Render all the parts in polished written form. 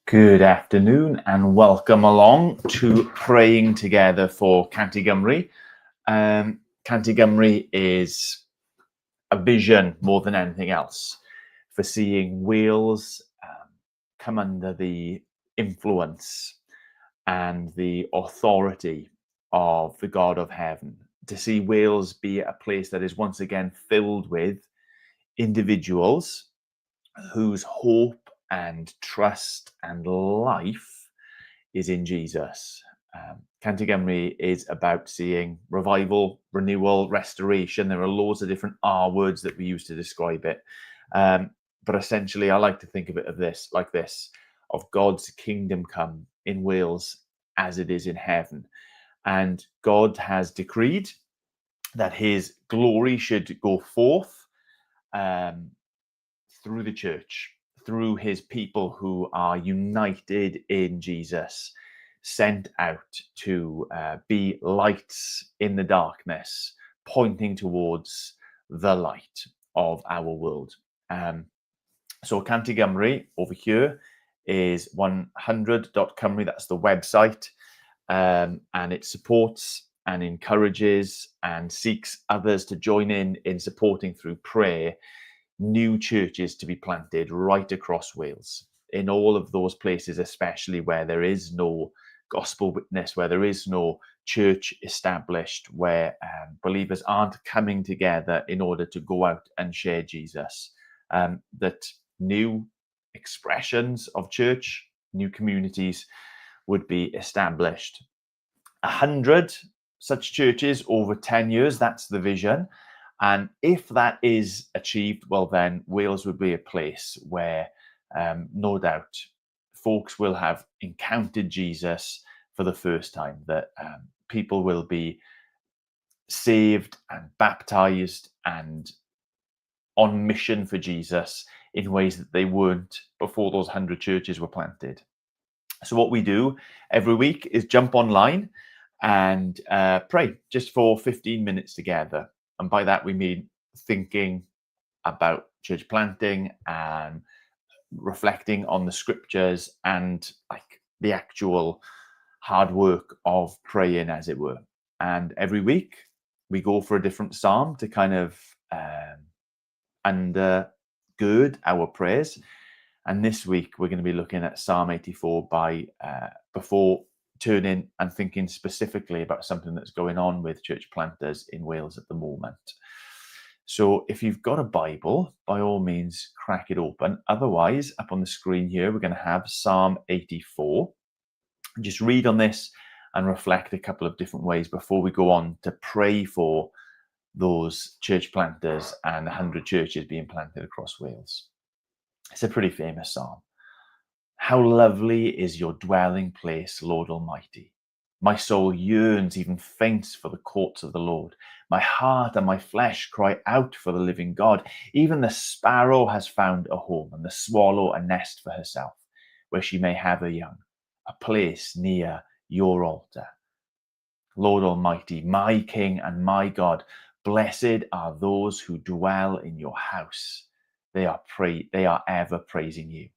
Good afternoon and welcome along to Praying Together for Cantigymry. Cantigymry is a vision more than anything else for seeing Wales come under the influence and the authority of the God of heaven, to see Wales be a place that is once again filled with individuals whose hope and trust and life is in Jesus. Cantigymry is about seeing revival, renewal, restoration. There are loads of different R words that we use to describe it. But essentially, I like to think of it like this, of God's kingdom come in Wales as it is in heaven. And God has decreed that his glory should go forth through the church, through his people who are united in Jesus, sent out to be lights in the darkness, pointing towards the light of our world. So Cantigymry over here is 100.cymru, that's the website, and it supports and encourages and seeks others to join in supporting through prayer new churches to be planted right across Wales, in all of those places, especially where there is no gospel witness, where there is no church established, where believers aren't coming together in order to go out and share Jesus. That new expressions of church, new communities would be established. 100 such churches over 10 years, that's the vision. And if that is achieved, well, then Wales would be a place where no doubt folks will have encountered Jesus for the first time, that people will be saved and baptized and on mission for Jesus in ways that they weren't before those 100 churches were planted. So what we do every week is jump online and pray just for 15 minutes together. And by that, we mean thinking about church planting and reflecting on the scriptures and like the actual hard work of praying, as it were. And every week we go for a different psalm to kind of undergird our prayers. And this week we're going to be looking at Psalm 84 before turning and thinking specifically about something that's going on with church planters in Wales at the moment. So if you've got a Bible, by all means, crack it open. Otherwise, up on the screen here, we're going to have Psalm 84. Just read on this and reflect a couple of different ways before we go on to pray for those church planters and 100 churches being planted across Wales. It's a pretty famous psalm. How lovely is your dwelling place, Lord Almighty. My soul yearns, even faints, for the courts of the Lord. My heart and my flesh cry out for the living God. Even the sparrow has found a home, and the swallow a nest for herself, where she may have her young, a place near your altar. Lord Almighty, my King and my God, blessed are those who dwell in your house. They are ever praising you.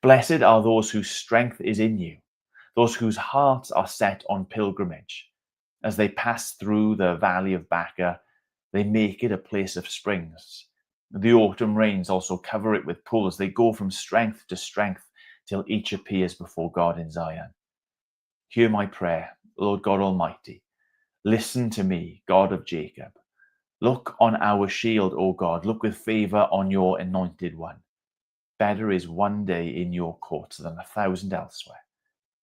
Blessed are those whose strength is in you, those whose hearts are set on pilgrimage. As they pass through the valley of Baca, they make it a place of springs. The autumn rains also cover it with pools. They go from strength to strength till each appears before God in Zion. Hear my prayer, Lord God Almighty. Listen to me, God of Jacob. Look on our shield, O God. Look with favor on your anointed one. Better is one day in your courts than 1,000 elsewhere.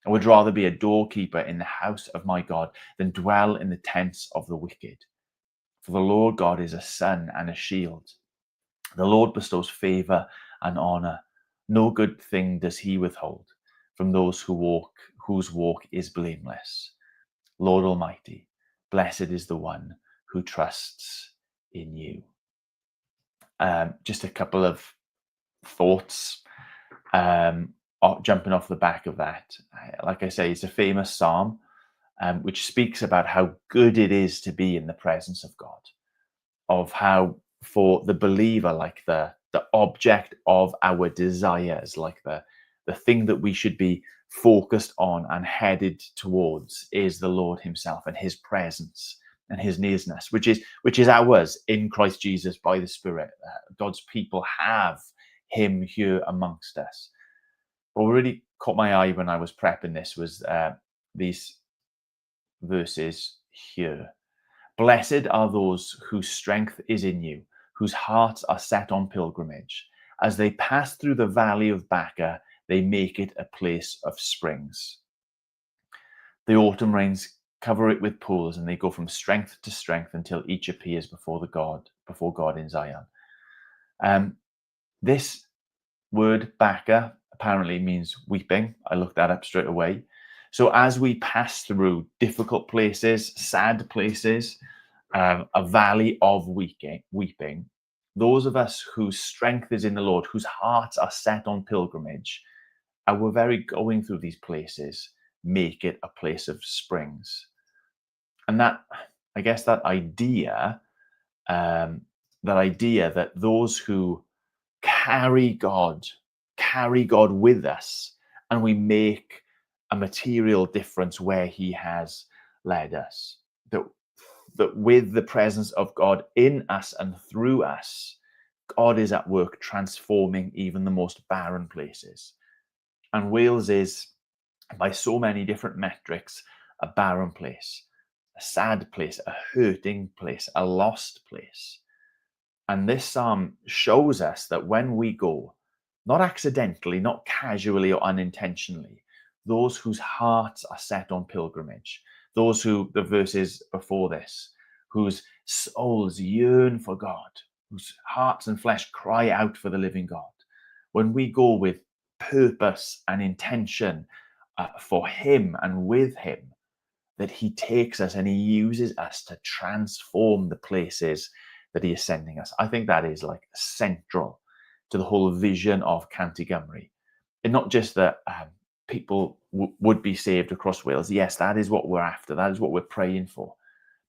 I would rather be a doorkeeper in the house of my God than dwell in the tents of the wicked. For the Lord God is a sun and a shield. The Lord bestows favor and honor. No good thing does he withhold from those whose walk is blameless. Lord Almighty, blessed is the one who trusts in you. Just a couple of thoughts jumping off the back of that. Like I say, it's a famous psalm which speaks about how good it is to be in the presence of God, of how for the believer, like the object of our desires, like the the thing that we should be focused on and headed towards is the Lord himself and his presence and his nearness, which is ours in Christ Jesus by the Spirit. God's people have him here amongst us. What really caught my eye when I was prepping this was these verses here. Blessed are those whose strength is in you, whose hearts are set on pilgrimage. As they pass through the valley of Baca, they make it a place of springs. The autumn rains cover it with pools, and they go from strength to strength until each appears before God in Zion. This word Baca apparently means weeping. I looked that up straight away. So as we pass through difficult places, sad places, a valley of weeping, those of us whose strength is in the Lord, whose hearts are set on pilgrimage, our very going through these places make it a place of springs. And that, I guess, that idea that those who carry God with us, and we make a material difference where he has led us, that with the presence of God in us and through us, God is at work transforming even the most barren places. And Wales is, by so many different metrics, a barren place, a sad place, a hurting place, a lost place. And this psalm shows us that when we go, not accidentally, not casually or unintentionally, those whose hearts are set on pilgrimage, those who, the verses before this, whose souls yearn for God, whose hearts and flesh cry out for the living God, when we go with purpose and intention for him and with him, that he takes us and he uses us to transform the places that he is sending us. I think that is like central to the whole vision of Cantigymru. And not just that people would be saved across Wales. Yes, that is what we're after. That is what we're praying for.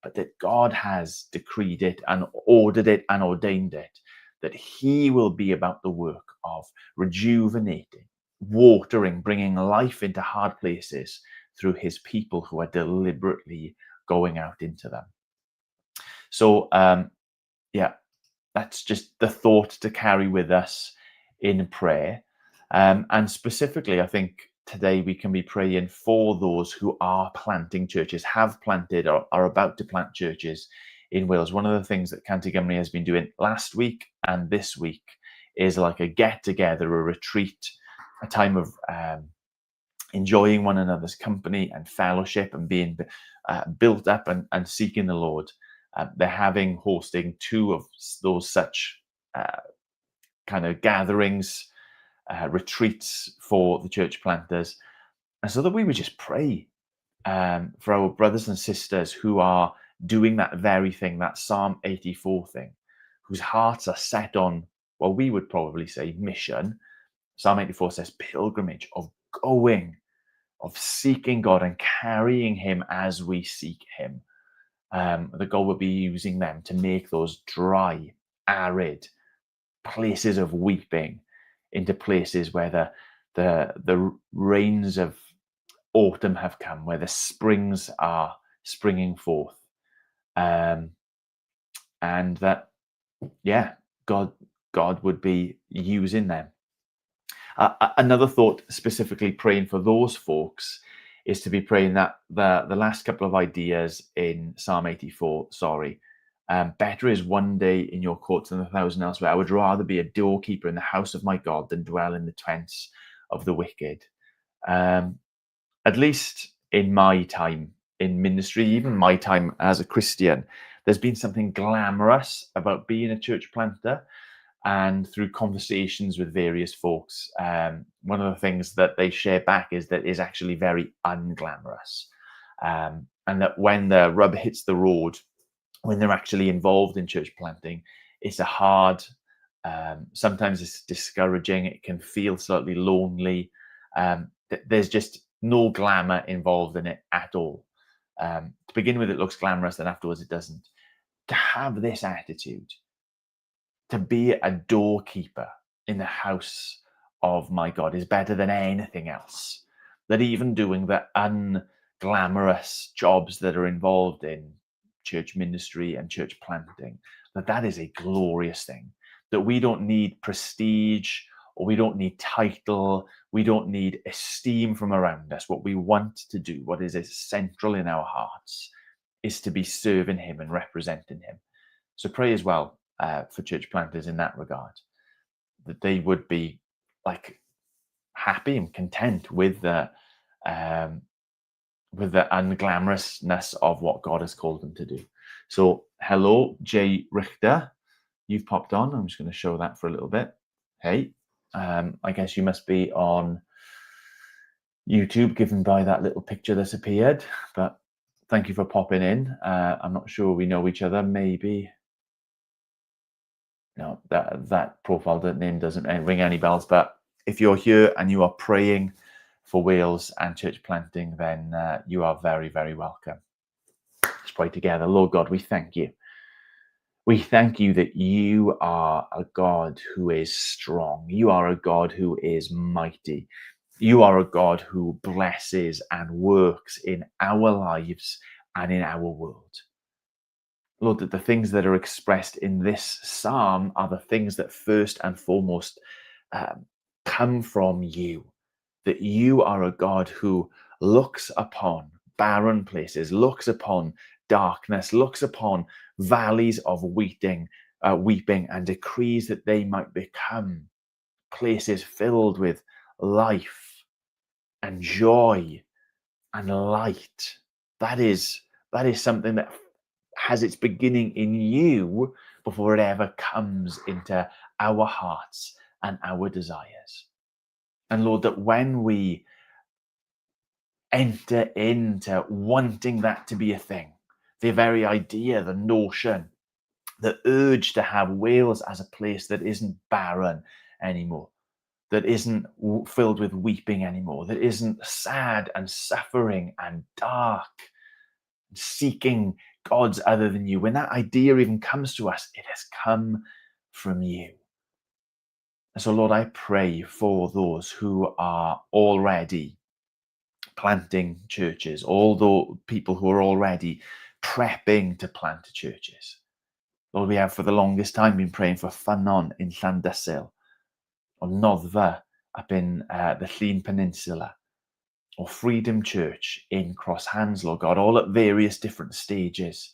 But that God has decreed it and ordered it and ordained it, that he will be about the work of rejuvenating, watering, bringing life into hard places through his people who are deliberately going out into them. So, that's just the thought to carry with us in prayer. And specifically, I think today we can be praying for those who are planting churches, have planted or are about to plant churches in Wales. One of the things that Cantigymru has been doing last week and this week is like a get-together, a retreat, a time of enjoying one another's company and fellowship and being built up and seeking the Lord. They're hosting two of those such kind of gatherings, retreats for the church planters. And so that we would just pray for our brothers and sisters who are doing that very thing, that Psalm 84 thing, whose hearts are set on, well, we would probably say mission. Psalm 84 says pilgrimage, of going, of seeking God and carrying him as we seek him. The God will be using them to make those dry, arid places of weeping into places where the rains of autumn have come, where the springs are springing forth, and that, God would be using them. Another thought, specifically praying for those folks, is to be praying that the last couple of ideas in Psalm 84, better is one day in your courts than 1,000 elsewhere. I would rather be a doorkeeper in the house of my God than dwell in the tents of the wicked. At least in my time in ministry, even my time as a Christian, there's been something glamorous about being a church planter. And through conversations with various folks, one of the things that they share back is that is actually very unglamorous. And that when the rubber hits the road, when they're actually involved in church planting, it's a hard, sometimes it's discouraging. It can feel slightly lonely. There's just no glamour involved in it at all. To begin with, it looks glamorous, then afterwards it doesn't. To have this attitude, to be a doorkeeper in the house of my God is better than anything else. That even doing the unglamorous jobs that are involved in church ministry and church planting, that is a glorious thing. That we don't need prestige, or we don't need title, we don't need esteem from around us. What we want to do, what is central in our hearts, is to be serving him and representing him. So pray as well for church planters in that regard, that they would be like happy and content with the unglamorousness of what God has called them to do. So hello, Jay Richter, you've popped on. I'm just going to show that for a little bit. Hey, I guess you must be on YouTube, given by that little picture that's appeared, but thank you for popping in. I'm not sure we know each other. Maybe no, that profile, that name doesn't ring any bells. But if you're here and you are praying for Wales and church planting, then you are very, very welcome. Let's pray together. Lord God, we thank you. We thank you that you are a God who is strong. You are a God who is mighty. You are a God who blesses and works in our lives and in our world. Lord, that the things that are expressed in this psalm are the things that first and foremost come from you. That you are a God who looks upon barren places, looks upon darkness, looks upon valleys of weeping, and decrees that they might become places filled with life and joy and light. That is something that has its beginning in you before it ever comes into our hearts and our desires. And Lord, that when we enter into wanting that to be a thing, the very idea, the notion, the urge to have Wales as a place that isn't barren anymore, that isn't filled with weeping anymore, that isn't sad and suffering and dark, seeking gods other than you. When that idea even comes to us, it has come from you. And so, Lord, I pray for those who are already planting churches, all the people who are already prepping to plant churches. Lord, we have for the longest time been praying for Ffynnon in Llandysul, or Noddfa up in the Llŷn Peninsula, or Freedom Church in Cross Hands, Lord God, all at various different stages.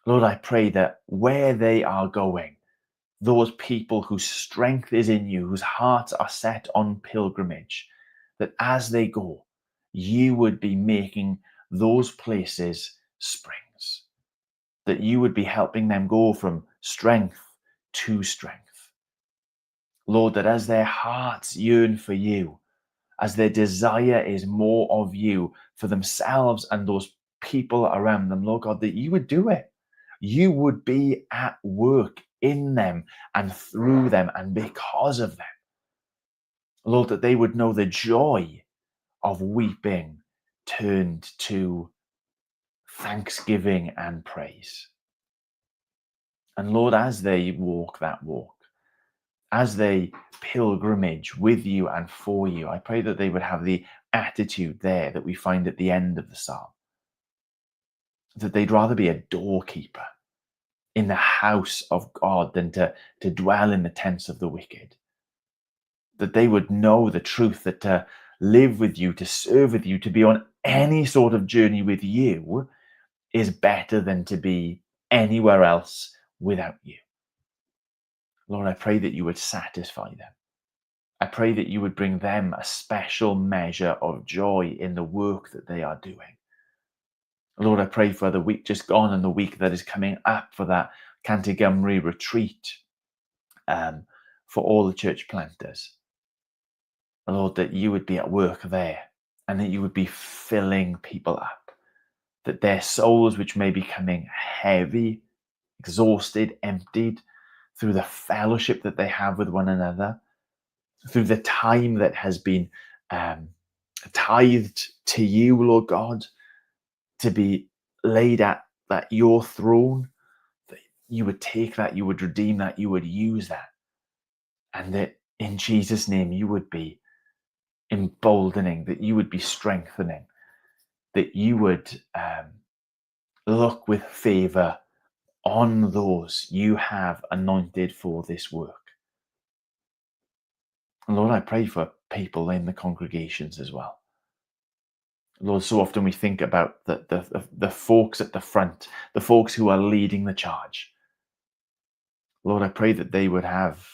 Lord, I pray that where they are going, those people whose strength is in you, whose hearts are set on pilgrimage, that as they go, you would be making those places springs, that you would be helping them go from strength to strength. Lord, that as their hearts yearn for you, as their desire is more of you for themselves and those people around them, Lord God, that you would do it. You would be at work in them and through them and because of them. Lord, that they would know the joy of weeping turned to thanksgiving and praise. And Lord, as they walk that walk, as they pilgrimage with you and for you, I pray that they would have the attitude there that we find at the end of the psalm, that they'd rather be a doorkeeper in the house of God than to dwell in the tents of the wicked. That they would know the truth, that to live with you, to serve with you, to be on any sort of journey with you is better than to be anywhere else without you. Lord, I pray that you would satisfy them. I pray that you would bring them a special measure of joy in the work that they are doing. Lord, I pray for the week just gone and the week that is coming up for that Cantigymru retreat for all the church planters. Lord, that you would be at work there and that you would be filling people up, that their souls, which may be coming heavy, exhausted, emptied, through the fellowship that they have with one another, through the time that has been tithed to you, Lord God, to be laid at your throne, that you would take that, you would redeem that, you would use that, and that in Jesus' name, you would be emboldening, that you would be strengthening, that you would look with favor on those you have anointed for this work. And Lord, I pray for people in the congregations as well. Lord, so often we think about the folks at the front, the folks who are leading the charge. Lord, I pray that they would have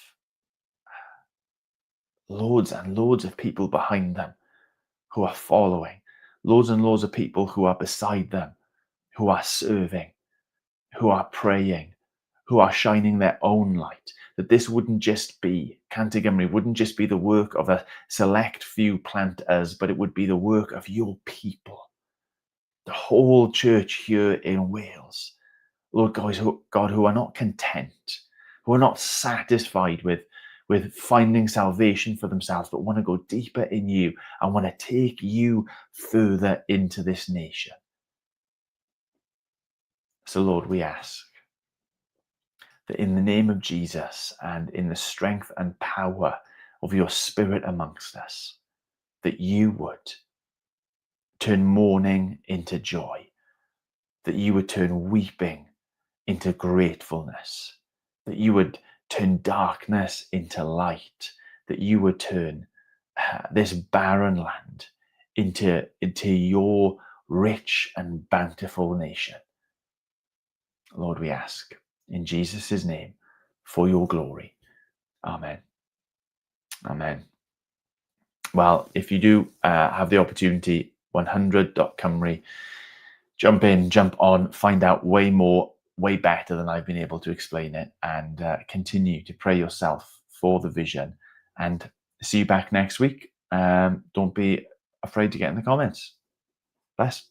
loads and loads of people behind them who are following, loads and loads of people who are beside them, who are serving, who are praying, who are shining their own light. That this wouldn't just be, Canterbury wouldn't just be the work of a select few planters, but it would be the work of your people, the whole church here in Wales. Lord God, who are not content, who are not satisfied with finding salvation for themselves, but want to go deeper in you and want to take you further into this nation. So, Lord, we ask that in the name of Jesus and in the strength and power of your Spirit amongst us, that you would turn mourning into joy, that you would turn weeping into gratefulness, that you would turn darkness into light, that you would turn this barren land into your rich and bountiful nation. Lord, we ask in Jesus' name for your glory. Amen. Amen. Well, if you do have the opportunity, 100.cymru, jump in, jump on, find out way more, way better than I've been able to explain it, and continue to pray yourself for the vision. And see you back next week. Don't be afraid to get in the comments. Bless.